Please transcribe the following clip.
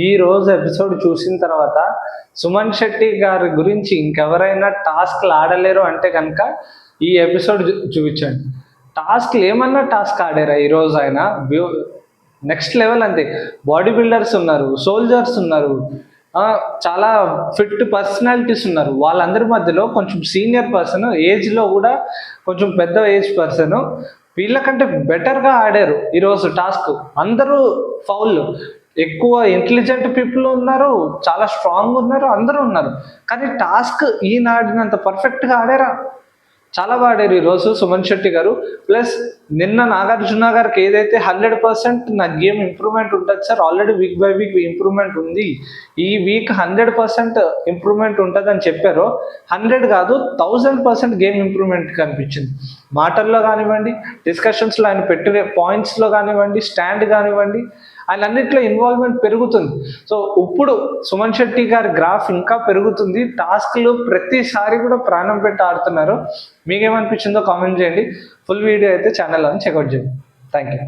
ఈ రోజు ఎపిసోడ్ చూసిన తర్వాత సుమన్ శెట్టి గారి గురించి ఇంకెవరైనా టాస్క్లు ఆడలేరు అంటే కనుక ఈ ఎపిసోడ్ చూపించండి. టాస్క్లు ఏమన్నా టాస్క్ ఆడారా ఈరోజు ఆయన? నెక్స్ట్ లెవెల్ అంతే. బాడీ బిల్డర్స్ ఉన్నారు, సోల్జర్స్ ఉన్నారు, చాలా ఫిట్ పర్సనాలిటీస్ ఉన్నారు. వాళ్ళందరి మధ్యలో కొంచెం సీనియర్ పర్సన్, ఏజ్లో కూడా కొంచెం పెద్ద ఏజ్ పర్సన్ వీళ్ళకంటే బెటర్గా ఆడారు ఈరోజు టాస్క్. అందరూ ఫౌల్. ఎక్కువ ఇంటెలిజెంట్ పీపుల్ ఉన్నారు, చాలా స్ట్రాంగ్ ఉన్నారు, అందరూ ఉన్నారు. కానీ టాస్క్ ఈయన ఆడినంత పర్ఫెక్ట్గా ఆడారా? చాలా బాగా ఆడారు ఈరోజు సుమన్ శెట్టి గారు. ప్లస్ నిన్న నాగార్జున గారికి ఏదైతే 100% నా గేమ్ ఇంప్రూవ్మెంట్ ఉంటుంది sir, already week by week improvement ఉంది, ఈ వీక్ 100% ఇంప్రూవ్మెంట్ ఉంటుందని చెప్పారో 100 కాదు 1000% గేమ్ ఇంప్రూవ్మెంట్ కనిపించింది. మాటల్లో కానివ్వండి, డిస్కషన్స్లో ఆయన పెట్టే పాయింట్స్లో కానివ్వండి, స్టాండ్ కానివ్వండి, ఆయన అన్నింటిలో ఇన్వాల్వ్మెంట్ పెరుగుతుంది. సో ఇప్పుడు సుమన్ శెట్టి గారి గ్రాఫ్ ఇంకా పెరుగుతుంది. టాస్క్లు ప్రతిసారి కూడా ప్రాణం పెట్టి ఆడుతున్నారు. మీకేమనిపించిందో కామెంట్ చేయండి. ఫుల్ వీడియో అయితే ఛానల్లో చెక్అవుట్ చేయండి. Thank you.